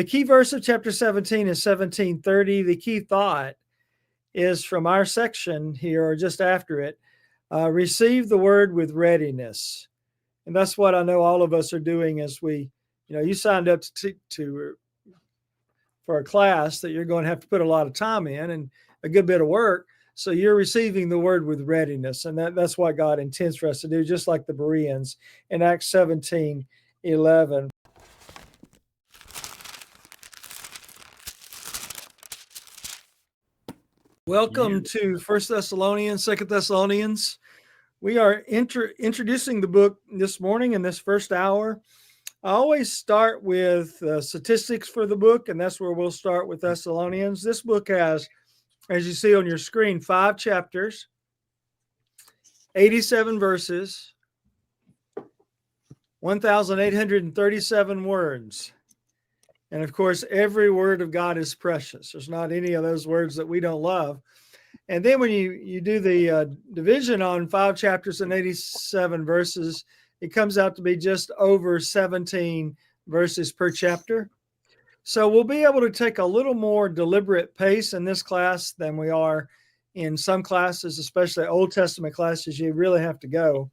The key verse of chapter 17 is 17:30. The key thought is from our section here, or just after it, receive the word with readiness. And that's what I know all of us are doing as you signed up for a class that you're going to have to put a lot of time in and a good bit of work. So you're receiving the word with readiness. And that's what God intends for us to do, just like the Bereans in Acts 17:11. Welcome to 1 Thessalonians, 2 Thessalonians. We are introducing the book this morning in this first hour. I always start with statistics for the book, and that's where we'll start with Thessalonians. This book has, as you see on your screen, 5 chapters, 87 verses, 1,837 words. And of course, every word of God is precious. There's not any of those words that we don't love. And then when you do the division on 5 chapters and 87 verses, it comes out to be just over 17 verses per chapter. So we'll be able to take a little more deliberate pace in this class than we are in some classes, especially Old Testament classes. You really have to go.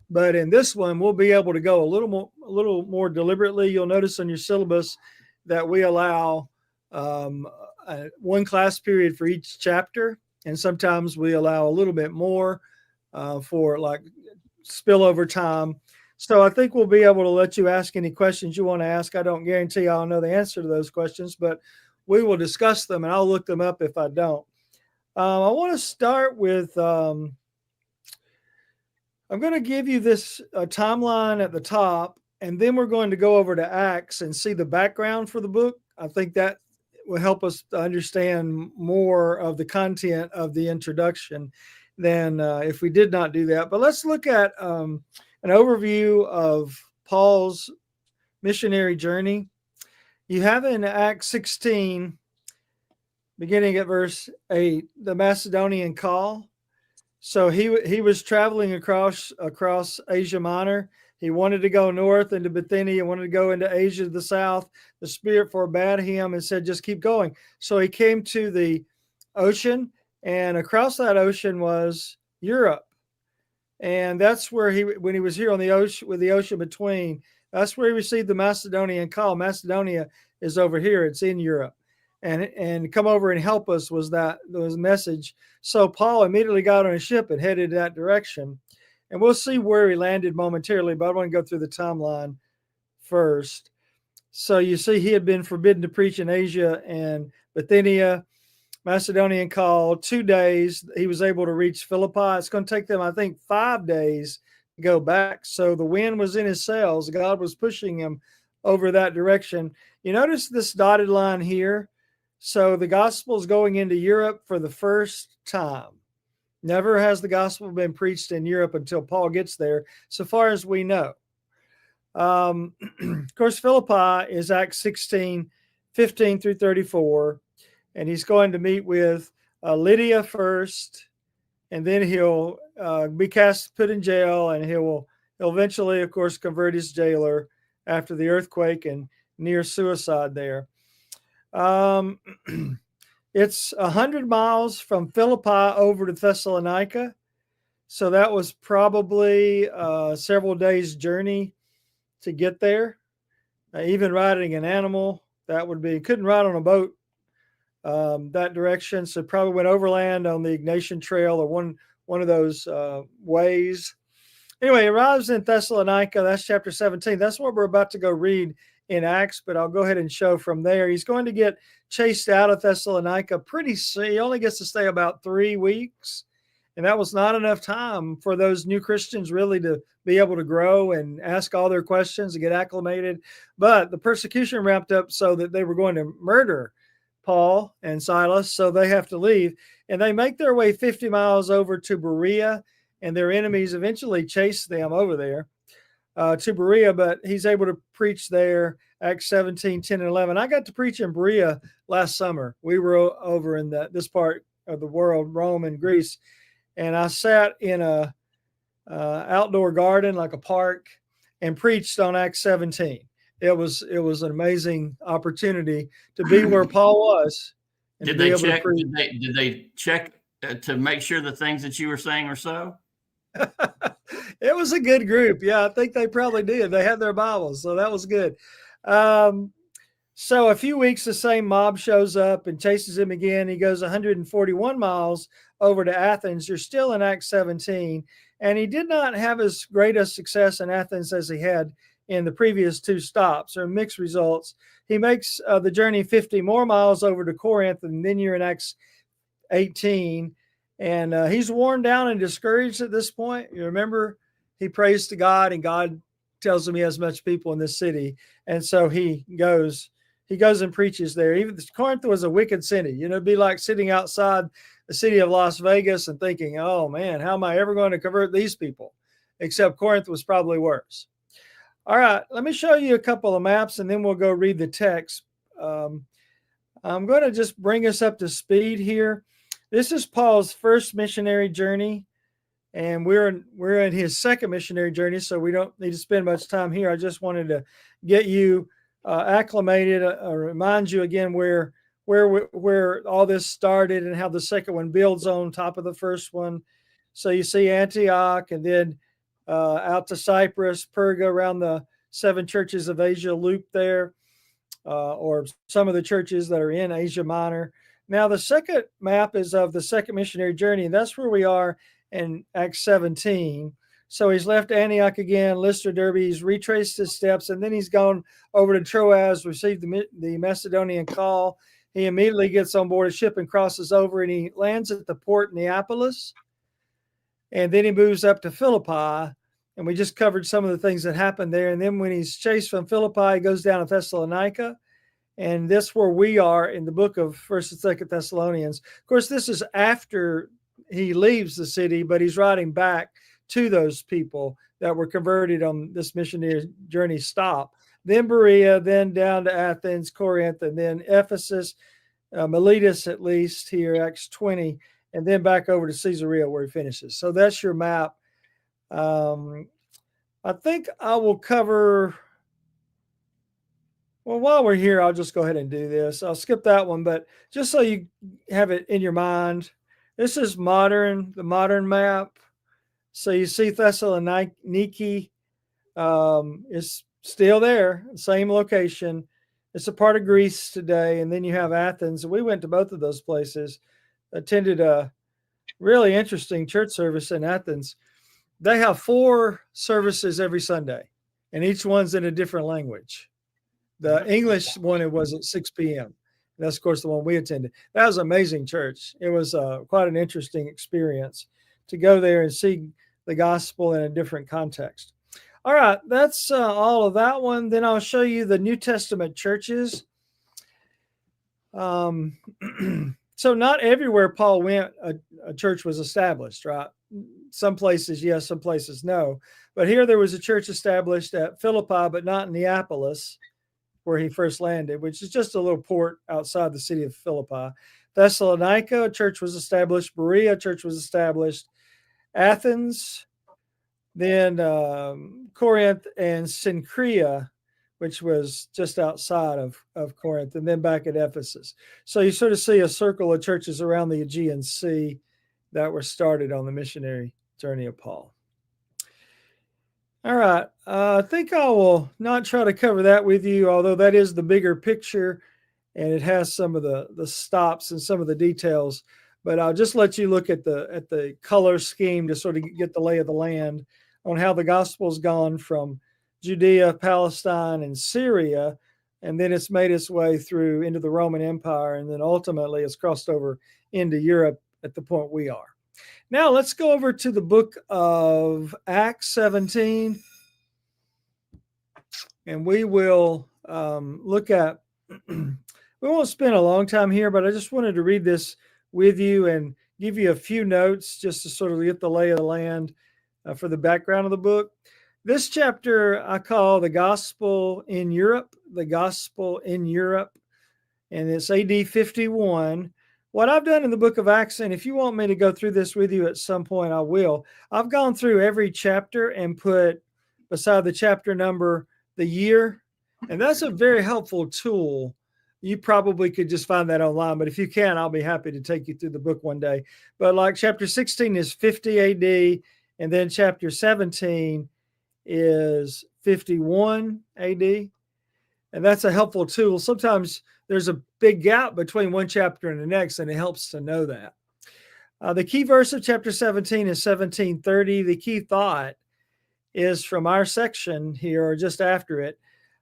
But in this one, we'll be able to go a little more deliberately. You'll notice on your syllabus that we allow one class period for each chapter. And sometimes we allow a little bit more for like spillover time. So I think we'll be able to let you ask any questions you want to ask. I don't guarantee I'll know the answer to those questions, but we will discuss them and I'll look them up if I don't. I want to start with, I'm going to give you this timeline at the top, and then we're going to go over to Acts and see the background for the book. I think that will help us to understand more of the content of the introduction than if we did not do that. But let's look at an overview of Paul's missionary journey. You have in Acts 16, beginning at verse 8, the Macedonian call. So he was traveling across Asia Minor. He wanted to go north into Bithynia, wanted to go into Asia to the south. The Spirit forbade him and said, just keep going. So he came to the ocean, and across that ocean was Europe. And that's where when he was here on the ocean, with the ocean between, that's where he received the Macedonian call. Macedonia is over here. It's in Europe. And come over and help us was the message. So Paul immediately got on a ship and headed that direction. And we'll see where he landed momentarily, but I want to go through the timeline first. So you see he had been forbidden to preach in Asia and Bithynia. Macedonian call, 2 days. He was able to reach Philippi. It's going to take them, I think, 5 days to go back. So the wind was in his sails. God was pushing him over that direction. You notice this dotted line here. So the gospel is going into Europe for the first time. Never has the gospel been preached in Europe until Paul gets there, so far as we know. Of course, Philippi is Acts 16, 15 through 34. And he's going to meet with Lydia first, and then he'll be put in jail, and he'll eventually, of course, convert his jailer after the earthquake and near suicide there. It's 100 miles from Philippi over to Thessalonica. So that was probably several days' journey to get there. Even riding an animal, couldn't ride on a boat that direction. So probably went overland on the Ignatian Trail or one of those ways. Anyway, he arrives in Thessalonica. That's chapter 17. That's what we're about to go read in Acts, but I'll go ahead and show from there. He's going to get chased out of Thessalonica pretty soon. He only gets to stay about 3 weeks. And that was not enough time for those new Christians really to be able to grow and ask all their questions and get acclimated. But the persecution ramped up so that they were going to murder Paul and Silas, so they have to leave. And they make their way 50 miles over to Berea, and their enemies eventually chase them over there to Berea, but he's able to preach there, Acts 17, 10, and 11. I got to preach in Berea last summer. We were over in this part of the world, Rome and Greece, and I sat in a outdoor garden, like a park, and preached on Acts 17. it was an amazing opportunity to be where Paul was and Did to be they able check? to preach. Did they check to make sure the things that you were saying were so? It was a good group. Yeah, I think they probably did. They had their Bibles, so that was good. Um, so a few weeks, the same mob shows up and chases him again. He goes 141 miles over to Athens. You're still in Acts 17. And he did not have as great a success in Athens as he had in the previous two stops, or mixed results. He makes the journey 50 more miles over to Corinth, and then you're in Acts 18. And he's worn down and discouraged at this point. You remember, he prays to God, and God tells him he has much people in this city. And so he goes and preaches there. Even Corinth was a wicked city. You know, it'd be like sitting outside the city of Las Vegas and thinking, oh man, how am I ever going to convert these people? Except Corinth was probably worse. All right, let me show you a couple of maps and then we'll go read the text. I'm going to just bring us up to speed here. This is Paul's first missionary journey, and we're in his second missionary journey, so we don't need to spend much time here. I just wanted to get you acclimated, remind you again where all this started and how the second one builds on top of the first one. So you see Antioch, and then out to Cyprus, Perga, around the 7 churches of Asia loop there, or some of the churches that are in Asia Minor. Now, the second map is of the second missionary journey, and that's where we are in Acts 17. So he's left Antioch again, Lystra, Derbe, he's retraced his steps, and then he's gone over to Troas, received the Macedonian call. He immediately gets on board a ship and crosses over, and he lands at the port Neapolis. And then he moves up to Philippi, and we just covered some of the things that happened there. And then when he's chased from Philippi, he goes down to Thessalonica. And that's where we are in the book of 1st and 2nd Thessalonians. Of course, this is after he leaves the city, but he's writing back to those people that were converted on this missionary journey stop. Then Berea, then down to Athens, Corinth, and then Ephesus, Miletus at least here, Acts 20, and then back over to Caesarea where he finishes. So that's your map. I think I will cover... Well, while we're here, I'll just go ahead and do this. I'll skip that one, but just so you have it in your mind, this is the modern map. So you see Thessaloniki is still there, same location. It's a part of Greece today. And then you have Athens. We went to both of those places, attended a really interesting church service in Athens. They have 4 services every Sunday, and each one's in a different language. The English one, it was at 6 p.m. That's, of course, the one we attended. That was an amazing church. It was quite an interesting experience to go there and see the gospel in a different context. All right, that's all of that one. Then I'll show you the New Testament churches. So not everywhere Paul went, a church was established, right? Some places, yes, some places, no. But here there was a church established at Philippi, but not in Neapolis, where he first landed, which is just a little port outside the city of Philippi. Thessalonica, a church was established. Berea, a church was established. Athens, then Corinth, and Cenchrea, which was just outside of Corinth, and then back at Ephesus. So you sort of see a circle of churches around the Aegean Sea that were started on the missionary journey of Paul. All right. I think I will not try to cover that with you, although that is the bigger picture and it has some of the stops and some of the details. But I'll just let you look at the color scheme to sort of get the lay of the land on how the gospel's gone from Judea, Palestine, and Syria, and then it's made its way through into the Roman Empire, and then ultimately it's crossed over into Europe at the point we are. Now let's go over to the book of Acts 17, and we will look at, we won't spend a long time here, but I just wanted to read this with you and give you a few notes just to sort of get the lay of the land for the background of the book. This chapter I call the Gospel in Europe, and it's AD 51. What I've done in the book of Acts, and if you want me to go through this with you at some point, I will. I've gone through every chapter and put beside the chapter number the year And that's a very helpful tool. You probably could just find that online, but if you can, I'll be happy to take you through the book one day. But like chapter 16 is 50 AD, and then chapter 17 is 51 AD. And that's a helpful tool. Sometimes there's a big gap between one chapter and the next, and it helps to know that. The key verse of chapter 17 is 1730. The key thought is from our section here, or just after it.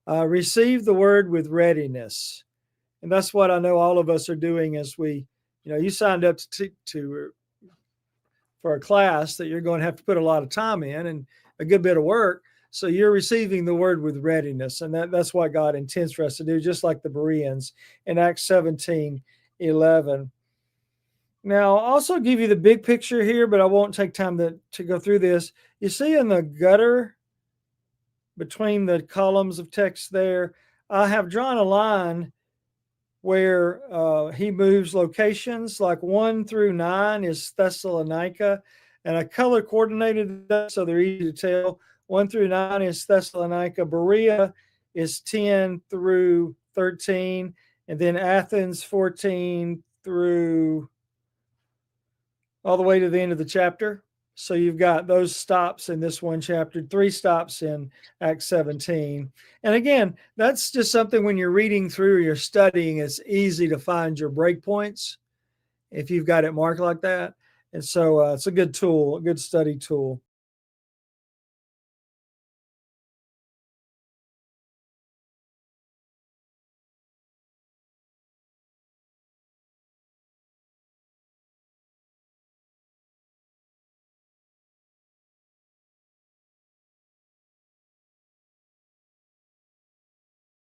Receive the word with readiness. And that's what I know all of us are doing as we, you signed up for a class that you're going to have to put a lot of time in and a good bit of work. So you're receiving the word with readiness. And that's what God intends for us to do, just like the Bereans in Acts 17:11. Now, I'll also give you the big picture here, but I won't take time to go through this. You see in the gutter between the columns of text there, I have drawn a line where he moves locations, like 1 through 9 is Thessalonica, and I color coordinated that so they're easy to tell. 1 through 9 is Thessalonica. Berea is 10 through 13, and then Athens 14 through all the way to the end of the chapter. So you've got those stops in this one chapter, 3 stops in Acts 17. And again, that's just something when you're reading through or you're studying, it's easy to find your breakpoints if you've got it marked like that. And so it's a good tool, a good study tool.